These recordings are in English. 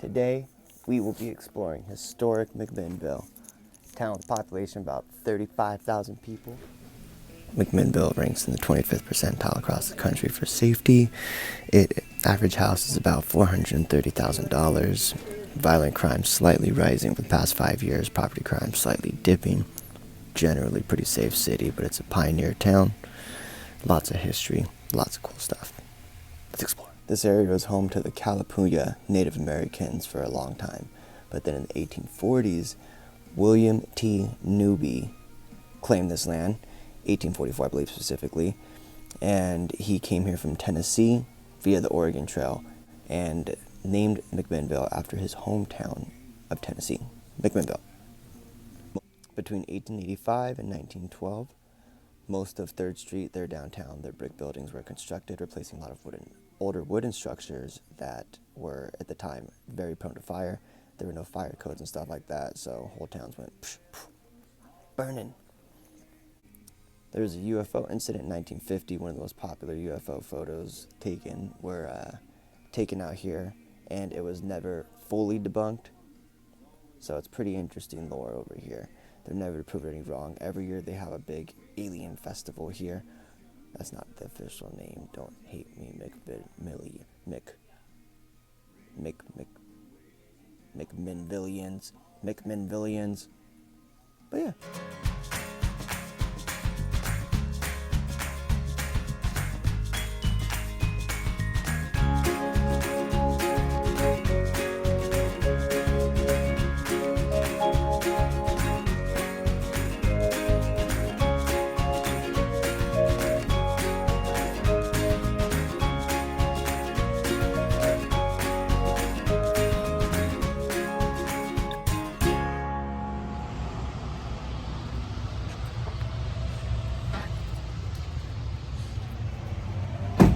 Today, we will be exploring historic McMinnville, a town with a population of about 35,000 people. McMinnville ranks in the 25th percentile across the country for safety. Its average house is about $430,000. Violent crime slightly rising for the past 5 years. Property crime slightly dipping. Generally pretty safe city, but it's a pioneer town. Lots of history, lots of cool stuff. Let's explore. This area was home to the Kalapuya Native Americans for a long time, but then in the 1840s, William T. Newby claimed this land, 1844 I believe specifically, and he came here from Tennessee via the Oregon Trail and named McMinnville after his hometown of Tennessee, McMinnville. Between 1885 and 1912, most of 3rd Street, their downtown, their brick buildings were constructed, replacing a lot of older wooden structures that were, at the time, very prone to fire. There were no fire codes and stuff like that, so whole towns went psh, psh, burning. There was a UFO incident in 1950. One of the most popular UFO photos taken were taken out here, and it was never fully debunked. So it's pretty interesting lore over here. They're never proved any wrong. Every year they have a big alien festival here. That's not the official name. Don't hate me, McMinnvillians. But yeah.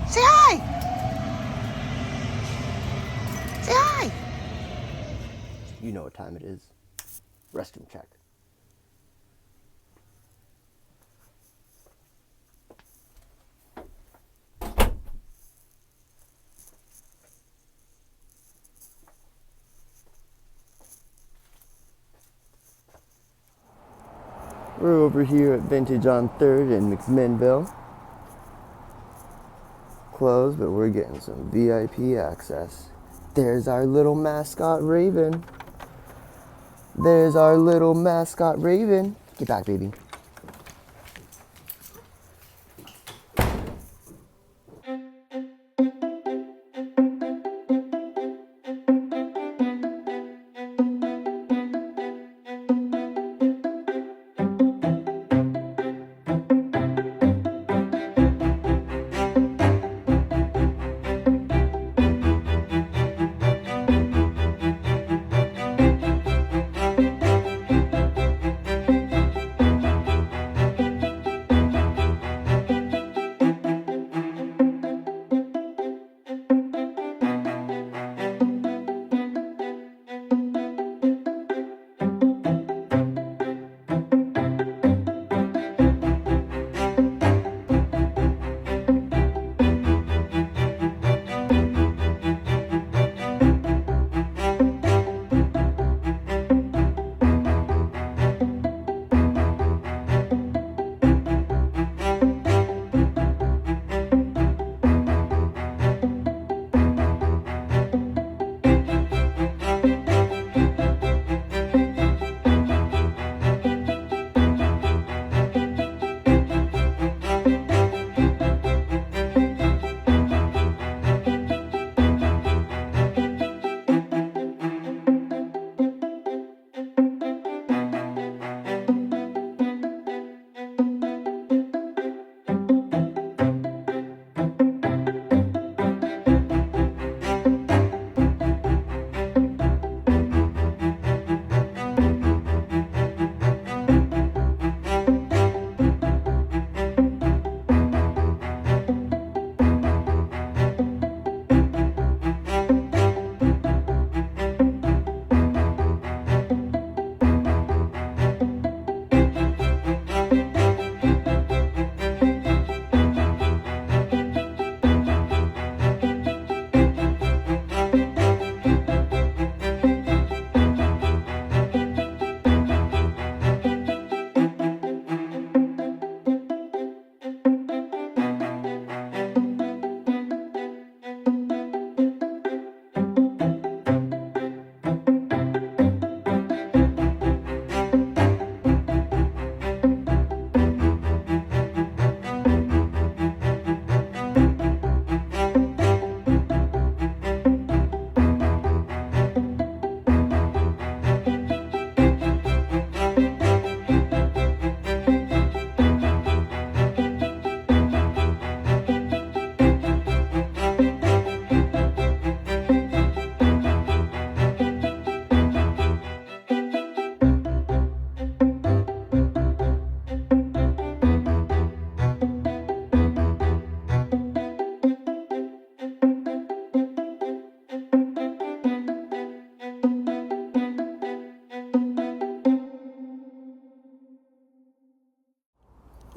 Say hi! Say hi! You know what time it is. Restroom check. We're over here at Vintage on 3rd in McMinnville. Closed, but we're getting some VIP access. There's our little mascot Raven. Get back, baby.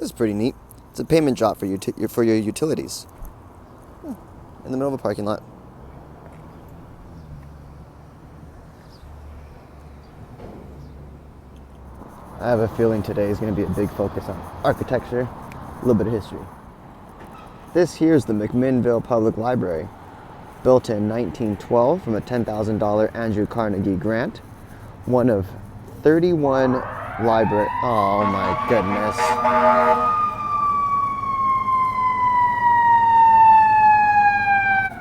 This is pretty neat. It's a payment drop for your utilities. In the middle of a parking lot. I have a feeling today is going to be a big focus on architecture, a little bit of history. This here is the McMinnville Public Library, built in 1912 from a $10,000 Andrew Carnegie grant. One of 31 library. Oh my goodness.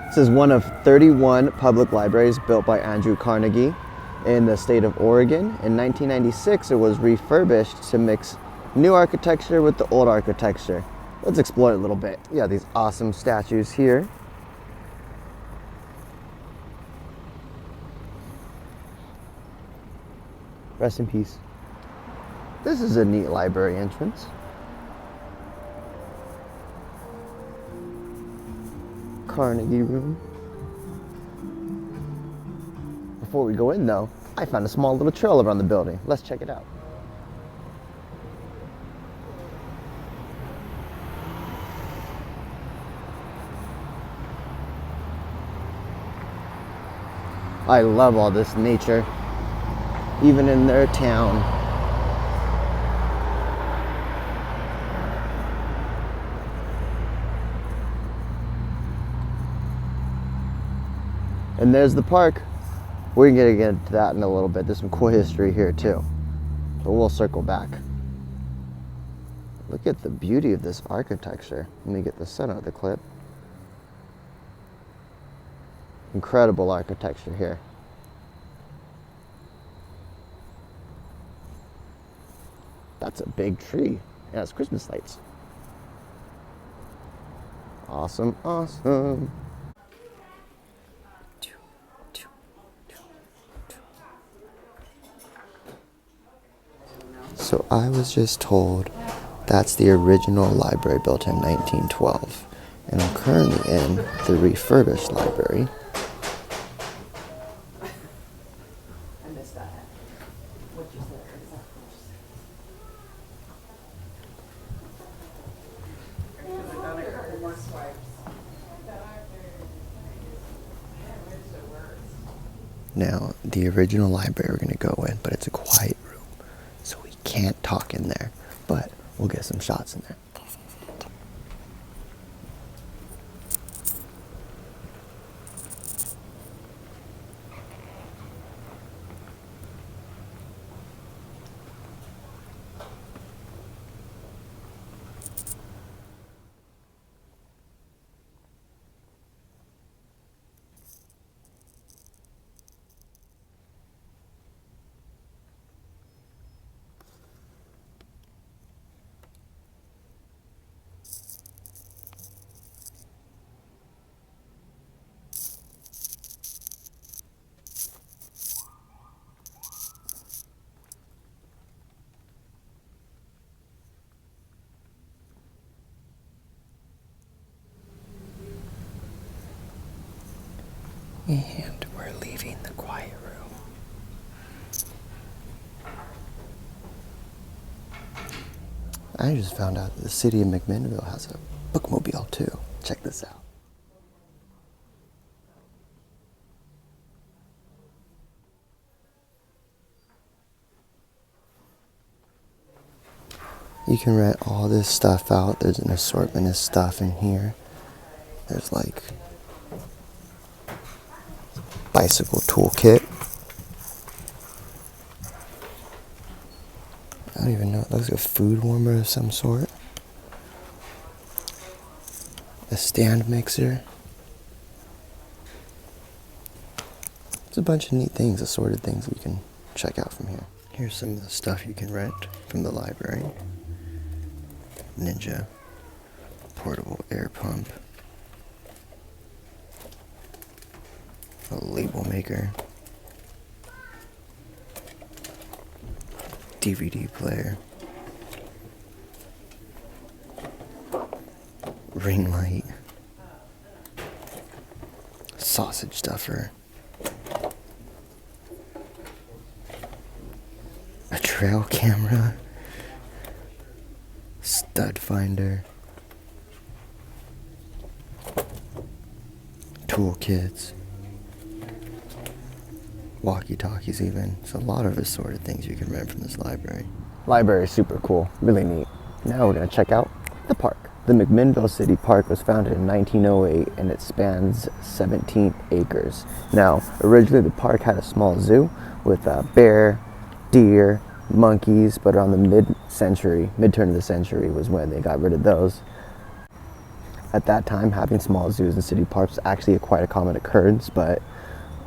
This is one of 31 public libraries built by Andrew Carnegie in the state of Oregon. In 1996, it was refurbished to mix new architecture with the old architecture. Let's explore it a little bit. Yeah, these awesome statues here. Rest in peace. This is a neat library entrance. Carnegie room. Before we go in though, I found a small little trail around the building. Let's check it out. I love all this nature, even in their town. And there's the park. We're gonna get into that in a little bit. There's some cool history here too, but we'll circle back. Look at the beauty of this architecture. Let me get the sun out of the clip. Incredible architecture here. That's a big tree. It has Christmas lights. Awesome, awesome. So I was just told that's the original library built in 1912. And I'm currently in the refurbished library. Now, the original library we're going to go in, but it's a quiet room, so we can't talk in there, but we'll get some shots in there. And we're leaving the quiet room. I just found out that the city of McMinnville has a bookmobile too. Check this out. You can rent all this stuff out. There's an assortment of stuff in here. There's like bicycle toolkit. I don't even know. It looks like a food warmer of some sort. A stand mixer. It's a bunch of neat things, assorted things that you can check out from here. Here's some of the stuff you can rent from the library. Ninja. Portable air pump. A label maker, DVD player, ring light, sausage stuffer, a trail camera, stud finder, toolkits, walkie-talkies even. So a lot of assorted things you can rent from this library. Library is super cool, really neat. Now we're gonna check out the park. The McMinnville City Park was founded in 1908 and it spans 17 acres. Now, originally the park had a small zoo with bear, deer, monkeys, but around the mid-turn of the century was when they got rid of those. At that time, having small zoos in city parks was actually quite a common occurrence, but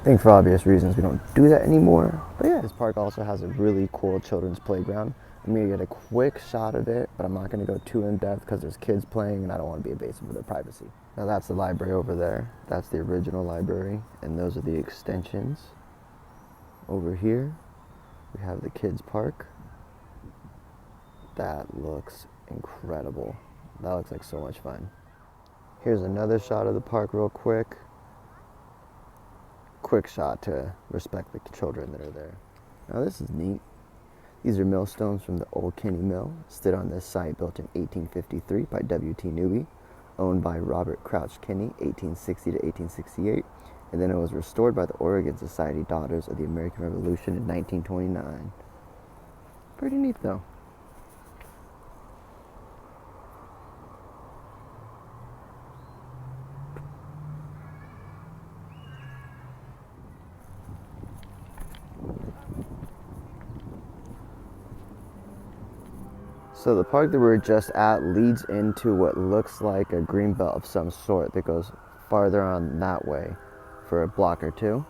I think for obvious reasons we don't do that anymore. But yeah, this park also has a really cool children's playground. I'm gonna get a quick shot of it, but I'm not gonna go too in depth because there's kids playing and I don't want to be invasive with their privacy. Now that's the library over there. That's the original library, and those are the extensions. Over here, we have the kids park. That looks incredible. That looks like so much fun. Here's another shot of the park real quick. Quick shot to respect the children that are there. Now this is neat. These are millstones from the old Kinney Mill, stood on this site built in 1853 by W.T. Newby, owned by Robert Crouch Kinney, 1860 to 1868, and then it was restored by the Oregon Society Daughters of the American Revolution in 1929. Pretty neat though. So the park that we were just at leads into what looks like a green belt of some sort that goes farther on that way for a block or two.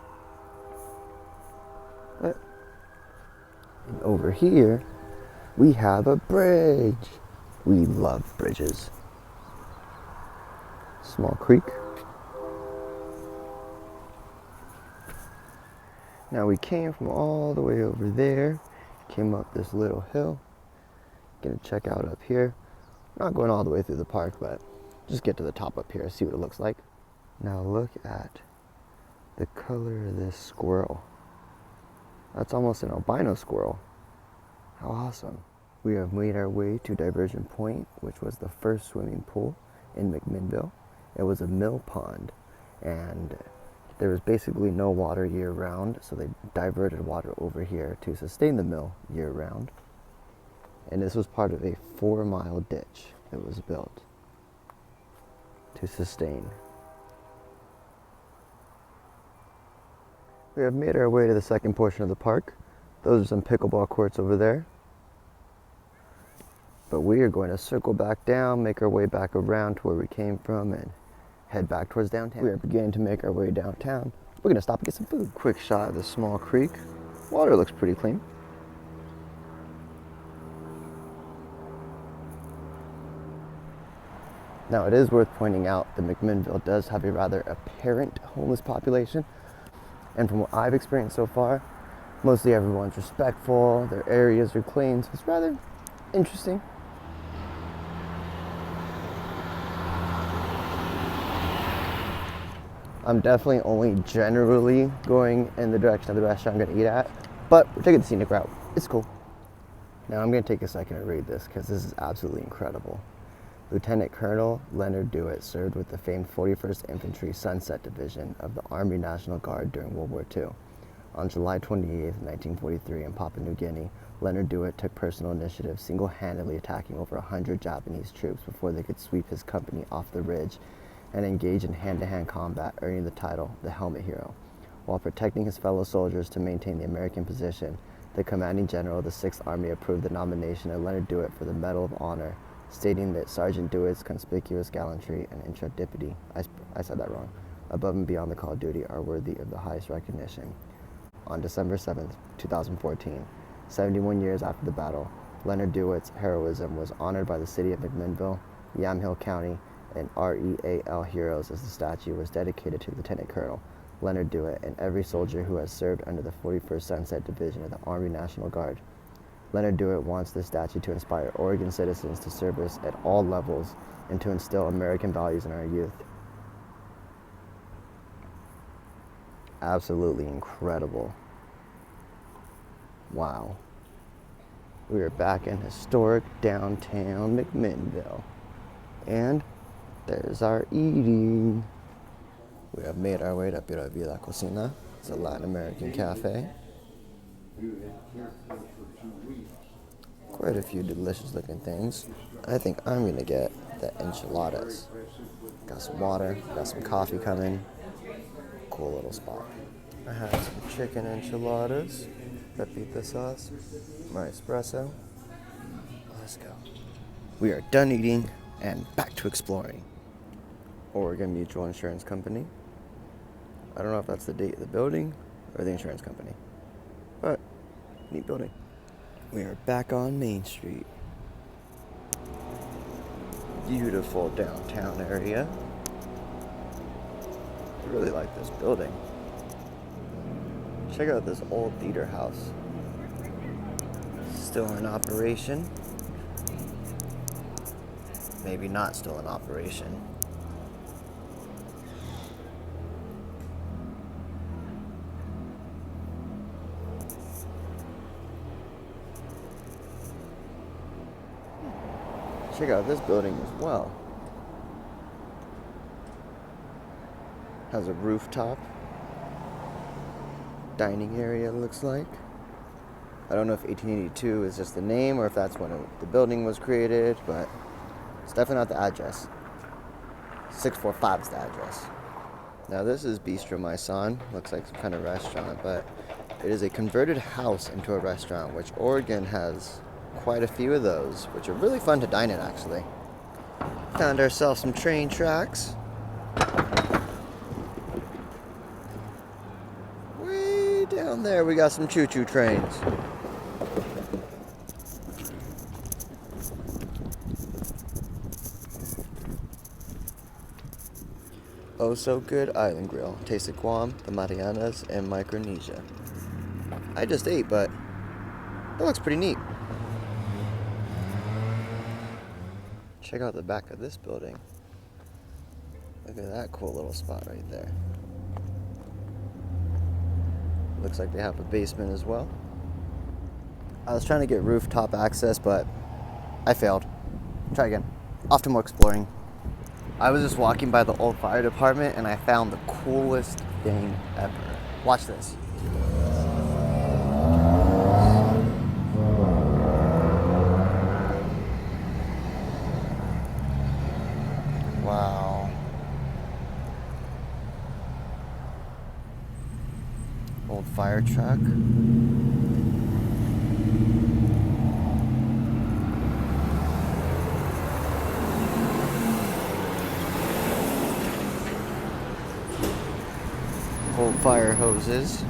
But over here, we have a bridge. We love bridges. Small creek. Now we came from all the way over there, came up this little hill. Gonna check out up here. Not going all the way through the park, but just get to the top up here, see what it looks like. Now look at the color of this squirrel. That's almost an albino squirrel. How awesome. We have made our way to Diversion Point, which was the first swimming pool in McMinnville. It was a mill pond, and there was basically no water year round, so they diverted water over here to sustain the mill year round. And this was part of a 4-mile ditch that was built to sustain. We have made our way to the second portion of the park. Those are some pickleball courts over there. But we are going to circle back down, make our way back around to where we came from, and head back towards downtown. We are beginning to make our way downtown. We're going to stop and get some food. Quick shot of the small creek. Water looks pretty clean. Now it is worth pointing out that McMinnville does have a rather apparent homeless population, and from what I've experienced so far, mostly everyone's respectful, their areas are clean, so it's rather interesting. I'm definitely only generally going in the direction of the restaurant I'm gonna eat at, but we're taking the scenic route. It's cool. Now I'm gonna take a second to read this because this is absolutely incredible. Lieutenant Colonel Leonard Dewitt served with the famed 41st Infantry Sunset Division of the Army National Guard during World War II. On July 28, 1943, in Papua New Guinea, Leonard Dewitt took personal initiative, single-handedly attacking over 100 Japanese troops before they could sweep his company off the ridge and engage in hand-to-hand combat, earning the title the Helmet Hero. While protecting his fellow soldiers to maintain the American position, the commanding general of the 6th Army approved the nomination of Leonard Dewitt for the Medal of Honor, stating that Sergeant Dewitt's conspicuous gallantry and intrepidity, I said that wrong, above and beyond the call of duty are worthy of the highest recognition. On December 7, 2014, 71 years after the battle, Leonard Dewitt's heroism was honored by the city of McMinnville, Yamhill County, and REAL Heroes as the statue was dedicated to Lieutenant Colonel Leonard Dewitt and every soldier who has served under the 41st Sunset Division of the Army National Guard. Leonard Dewitt wants this statue to inspire Oregon citizens to service at all levels and to instill American values in our youth. Absolutely incredible. Wow. We are back in historic downtown McMinnville. And there's our eating. We have made our way to Vida, Cocina. It's a Latin American cafe. Quite a few delicious looking things. I think I'm gonna get the enchiladas. Got some water, got some coffee coming. Cool little spot. I have some chicken enchiladas, pepita sauce, my espresso. Let's go. We are done eating and back to exploring. Oregon Mutual Insurance Company. I don't know if that's the date of the building or the insurance company, but neat building. We are back on Main Street. Beautiful downtown area. I really like this building. Check out this old theater house. Still in operation. Maybe not still in operation. Check out this building as well. Has a rooftop dining area, it looks like. I don't know if 1882 is just the name or if that's when the building was created, but it's definitely not the address. 645 is the address. Now this is Bistro My Son. Looks like some kind of restaurant, but it is a converted house into a restaurant, which Oregon has quite a few of those, which are really fun to dine in actually. Found ourselves some train tracks. Way down there we got some choo-choo trains. Oh so good island grill. Tasted Guam, the Marianas, and Micronesia. I just ate, but that looks pretty neat. Check out the back of this building. Look at that cool little spot right there. Looks like they have a basement as well. I was trying to get rooftop access, but I failed. Try again. Off to more exploring. I was just walking by the old fire department and I found the coolest thing ever. Watch this. Wow. Old fire truck. Old fire hoses.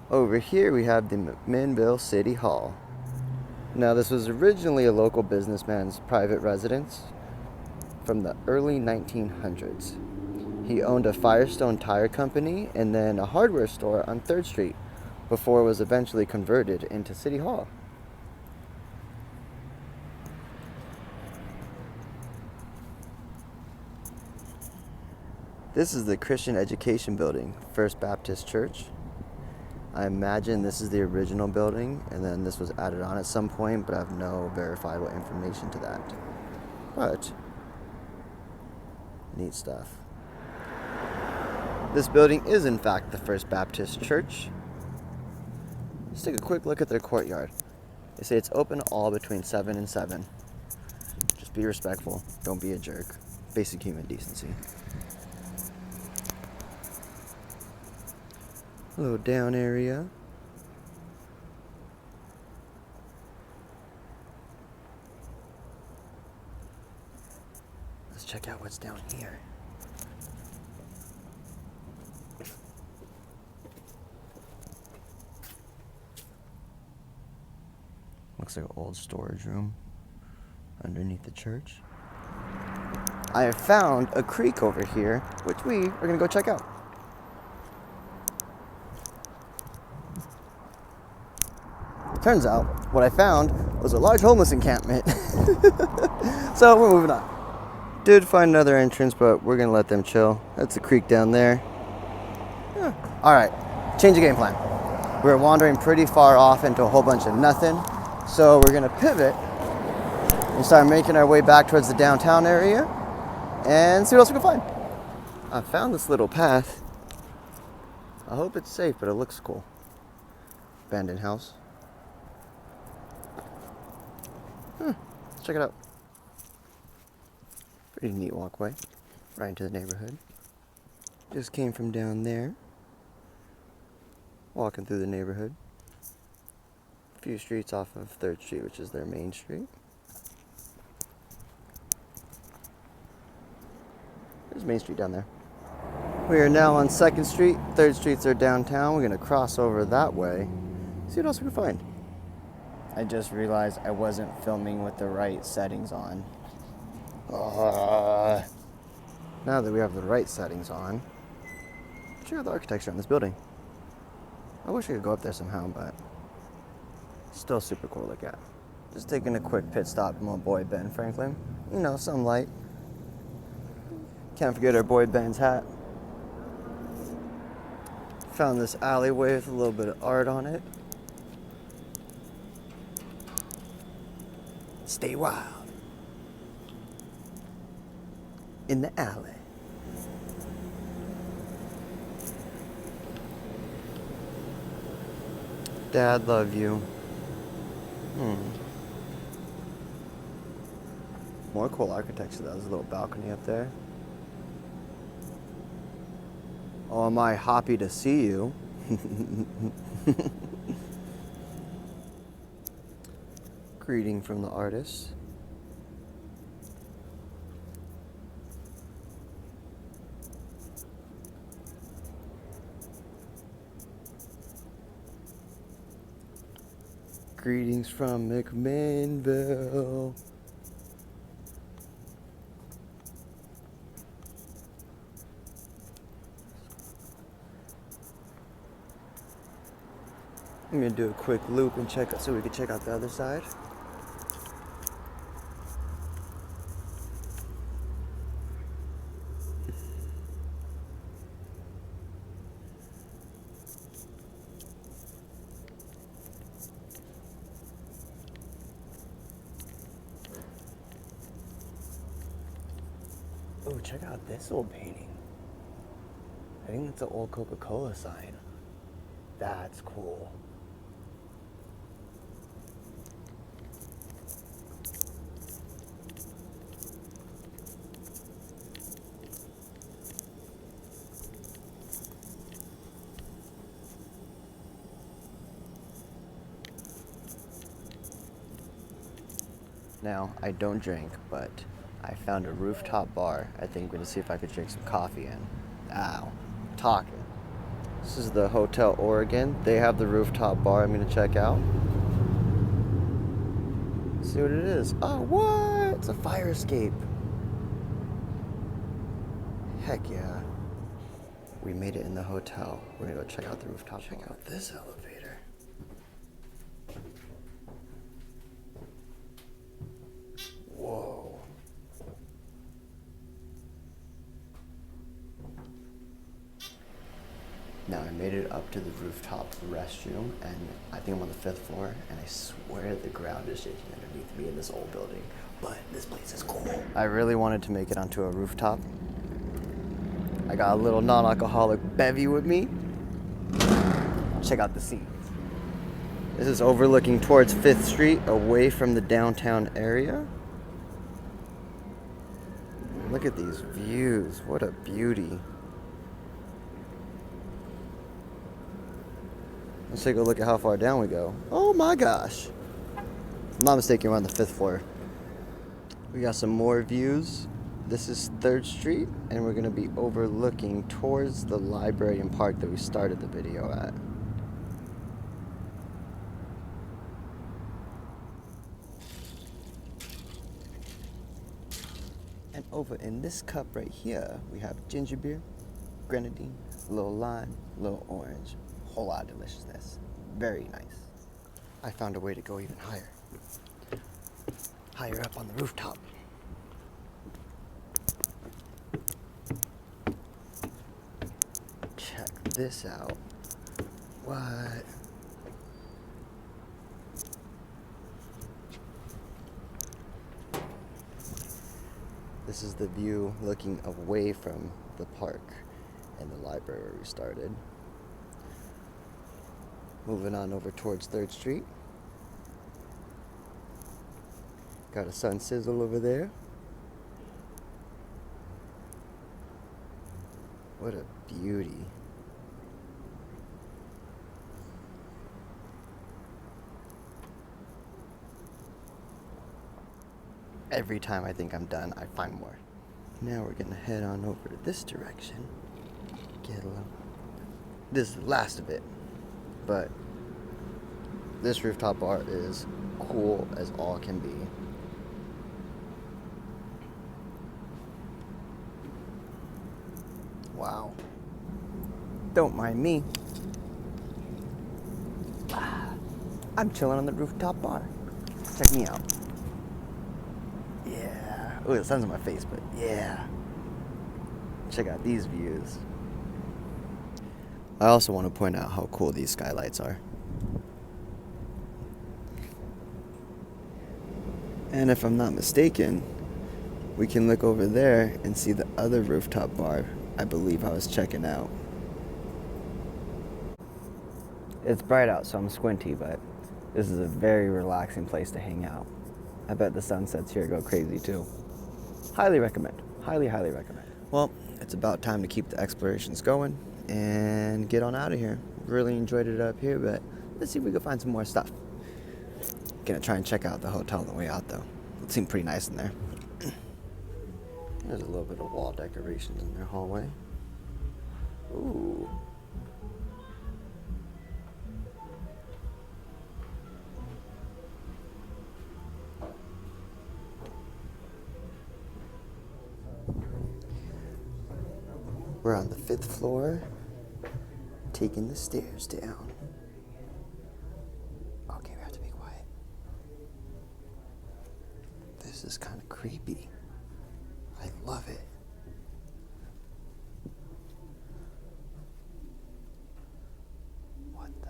Over here we have the McMinnville City Hall. Now this was originally a local businessman's private residence from the early 1900s. He owned a Firestone tire company and then a hardware store on 3rd Street before it was eventually converted into City Hall. This is the Christian Education Building, First Baptist Church. I imagine this is the original building and then this was added on at some point, but I have no verifiable information to that. But neat stuff. This building is in fact the First Baptist Church. Let's take a quick look at their courtyard. They say it's open all between 7 and 7. Just be respectful, don't be a jerk. Basic human decency. Little down area. Let's check out what's down here. Looks like an old storage room underneath the church. I have found a creek over here, which we are gonna go check out. Turns out, what I found was a large homeless encampment. So we're moving on. Did find another entrance, but we're gonna let them chill. That's the creek down there. Yeah. All right, change of game plan. We're wandering pretty far off into a whole bunch of nothing, so we're gonna pivot and start making our way back towards the downtown area and see what else we can find. I found this little path. I hope it's safe, but it looks cool. Abandoned house. Let's check it out. Pretty neat walkway right into the neighborhood. Just came from down there. Walking through the neighborhood. A few streets off of 3rd Street, which is their main street. There's Main Street down there. We are now on 2nd Street. 3rd Streets are downtown. We're gonna cross over that way. See what else we can find. I just realized I wasn't filming with the right settings on. Now that we have the right settings on, check out the architecture in this building. I wish I could go up there somehow, but still super cool to look at. Just taking a quick pit stop from my boy Ben Franklin. You know, some light. Can't forget our boy Ben's hat. Found this alleyway with a little bit of art on it. Stay wild. In the alley. Dad, love you. More cool architecture though. There's a little balcony up there. Oh, am I happy to see you? Greeting from the artist. Greetings from McMinnville. I'm gonna do a quick loop and check out so we can check out the other side. Oh, check out this old painting. I think it's an old Coca-Cola sign. That's cool. Now, I don't drink, but I found a rooftop bar. I think we're gonna see if I could drink some coffee in. Ow, talking. This is the Hotel Oregon. They have the rooftop bar I'm gonna check out. See what it is. Oh, what? It's a fire escape. Heck yeah. We made it in the hotel. We're gonna go check out the rooftop. Check out this elevator. Whoa. Now I made it up to the rooftop restroom, and I think I'm on the 5th floor, and I swear the ground is shaking underneath me in this old building. But this place is cool. I really wanted to make it onto a rooftop. I got a little non-alcoholic bevy with me. Check out the scenes. This is overlooking towards 5th Street, away from the downtown area. Look at these views. What a beauty. Let's take a look at how far down we go. Oh my gosh. If I'm not mistaken, we're on the 5th floor. We got some more views. This is 3rd Street, and we're gonna be overlooking towards the library and park that we started the video at. And over in this cup right here, we have ginger beer, grenadine, a little lime, a little orange. Whole lot of deliciousness. Very nice. I found a way to go even higher. Higher up on the rooftop. this out. What? This is the view looking away from the park and the library where we started. Moving on over towards 3rd Street. Got a sun sizzle over there. What a beauty. Every time I think I'm done, I find more. Now we're gonna head on over to this direction. Get a little. This is the last of it, but this rooftop bar is cool as all can be. Wow. Don't mind me. I'm chilling on the rooftop bar. Check me out. Yeah. Oh, the sun's on my face, but yeah. Check out these views. I also want to point out how cool these skylights are. And if I'm not mistaken, we can look over there and see the other rooftop bar I believe I was checking out. It's bright out, so I'm squinty, but this is a very relaxing place to hang out. I bet the sunsets here go crazy too. Highly recommend. Highly, highly recommend. Well, it's about time to keep the explorations going and get on out of here. Really enjoyed it up here, but let's see if we can find some more stuff. Gonna try and check out the hotel on the way out though. It seemed pretty nice in there. There's a little bit of wall decorations in their hallway. Ooh. We're on the 5th floor, taking the stairs down. Okay, we have to be quiet. This is kind of creepy. I love it. What the?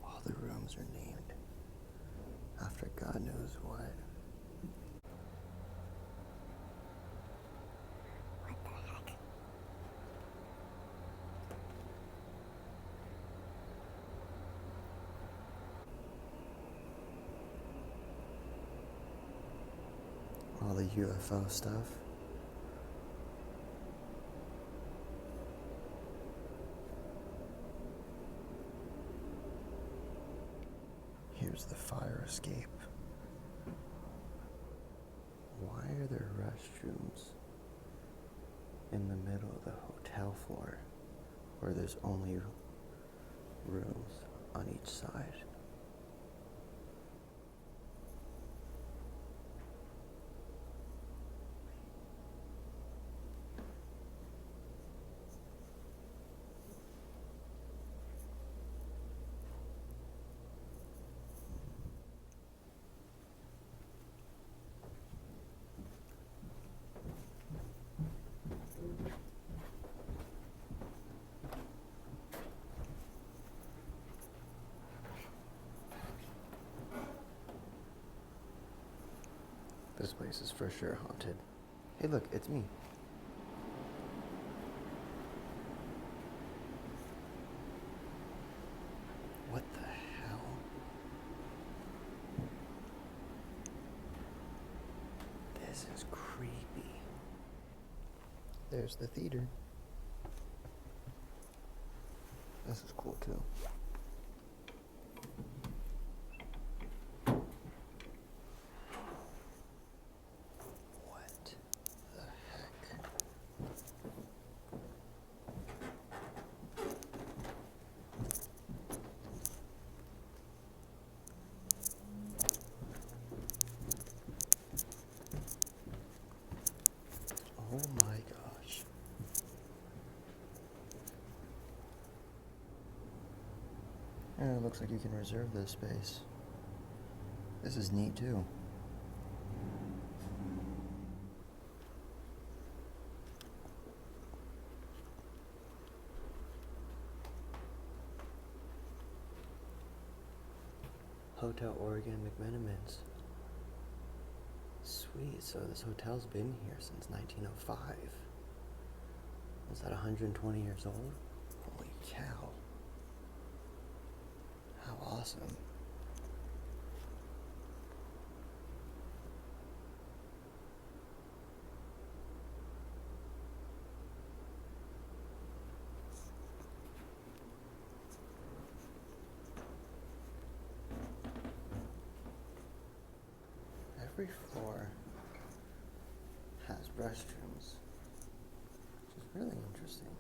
All the rooms are named after God knows what. What the heck? All the UFO stuff. Here's the fire escape. Why are there restrooms in the middle of the hotel floor where there's only rooms on each side? This place is for sure haunted. Hey look, it's me. What the hell? This is creepy. There's the theater. This is cool too. Oh my gosh. And it looks like you can reserve this space. This is neat too. Hotel Oregon McMenamins. Sweet, so this hotel's been here since 1905. Is that 120 years old? Holy cow. How awesome. Every floor has restrooms, which is really interesting.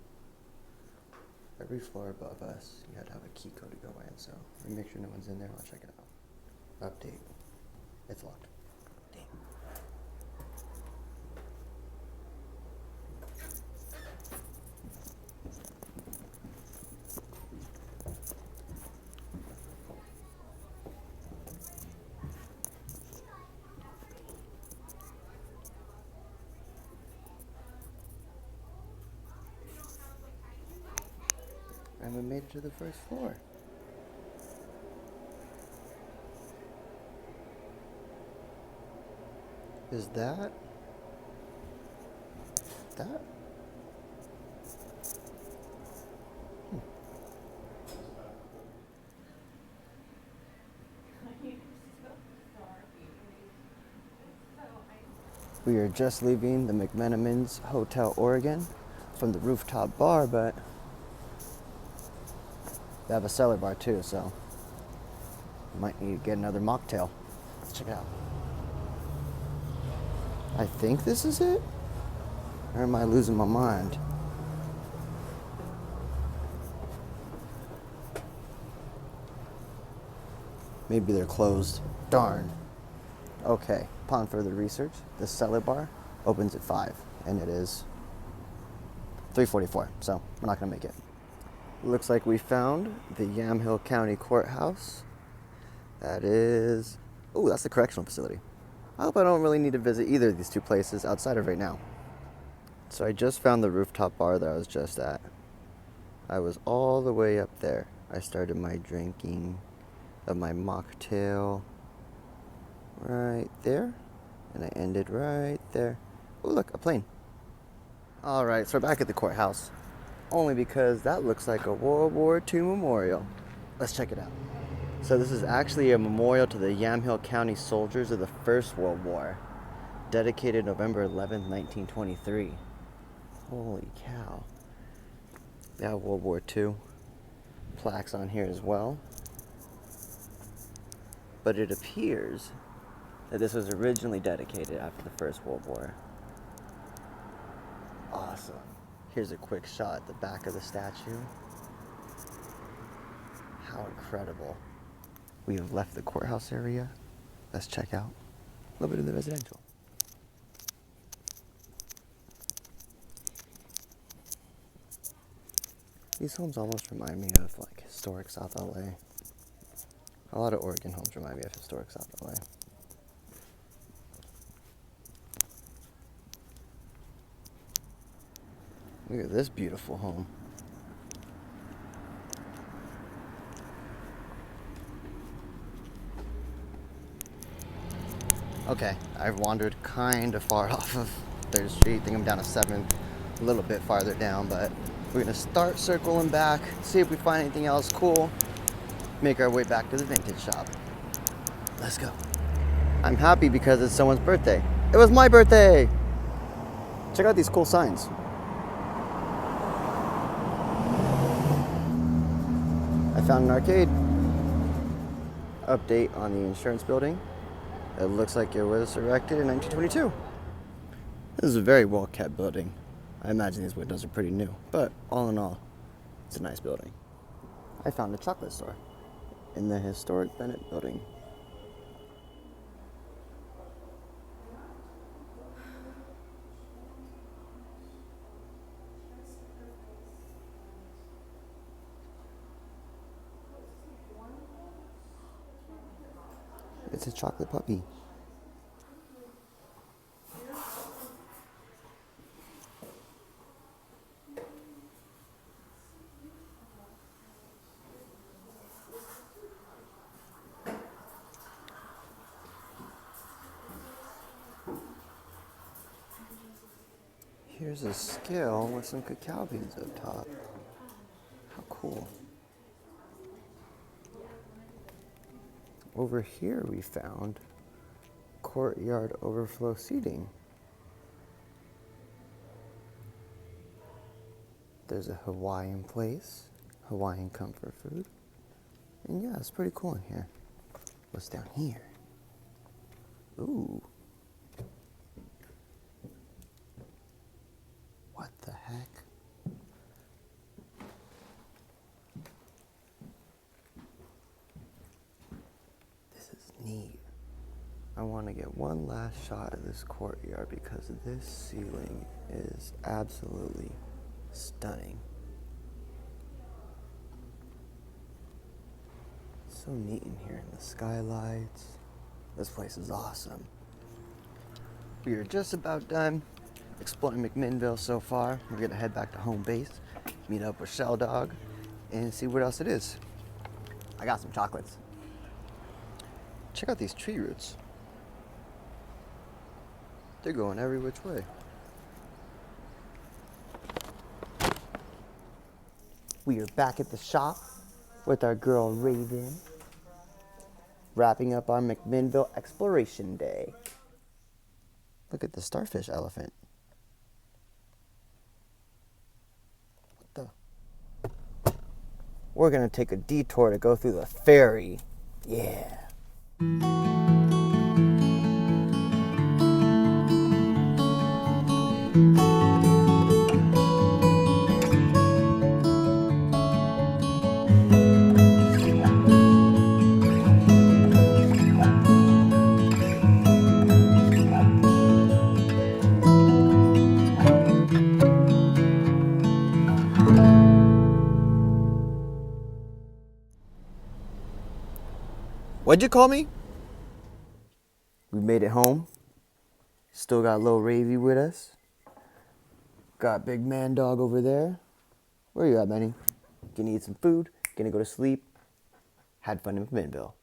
Every floor above us, you had to have a key code to go in, so let me make sure no one's in there. I'll check it out. Update. It's locked. Damn. And we made it to the first floor. Is that? We are just leaving the McMenamins Hotel Oregon from the rooftop bar, but they have a cellar bar too, so might need to get another mocktail. Let's check it out. I think this is it? Or am I losing my mind? Maybe they're closed. Darn. Okay, upon further research, the cellar bar opens at 5, and it is 3:44, so we're not gonna make it. Looks like we found the Yamhill County Courthouse. That is, oh, that's the correctional facility. I hope I don't really need to visit either of these two places outside of right now. So I just found the rooftop bar that I was just at. I was all the way up there. I started my drinking of my mocktail right there, and I ended right there. Oh, look, a plane. All right, so we're back at the courthouse, only because that looks like a World War II memorial. Let's check it out. So this is actually a memorial to the Yamhill County soldiers of the First World War, dedicated November 11th, 1923. Holy cow. They have World War II plaques on here as well. But it appears that this was originally dedicated after the First World War. Awesome. Here's a quick shot at the back of the statue. How incredible. We have left the courthouse area. Let's check out a little bit of the residential. These homes almost remind me of like historic South LA. A lot of Oregon homes remind me of historic South LA. Look at this beautiful home. Okay, I've wandered kind of far off of 3rd Street. I think I'm down to 7th, a little bit farther down, but we're gonna start circling back, see if we find anything else cool, make our way back to the vintage shop. Let's go. I'm happy because it's someone's birthday. It was my birthday! Check out these cool signs. I found an arcade. Update on the insurance building. It looks like it was erected in 1922. This is a very well kept building. I imagine these windows are pretty new, but all in all, it's a nice building. I found a chocolate store in the historic Bennett building. It's a chocolate puppy. Here's a scale with some cacao beans up top. How cool. Over here we found courtyard overflow seating. There's a Hawaiian place, Hawaiian comfort food. And yeah, it's pretty cool in here. What's down here? Ooh. What the heck? This is neat. I want to get one last shot of this courtyard because this ceiling is absolutely stunning. So neat in here, in the skylights. This place is awesome. We are just about done exploring McMinnville so far. We're gonna head back to home base, meet up with Shell Dog, and see what else it is. I got some chocolates. Check out these tree roots. They're going every which way. We are back at the shop with our girl Raven, wrapping up our McMinnville exploration day. Look at the starfish elephant. What the? We're gonna take a detour to go through the ferry. Yeah. What'd you call me? We made it home. Still got little Ravy with us. Got big man dog over there. Where you at, Benny? Gonna eat some food, gonna go to sleep. Had fun in McMinnville.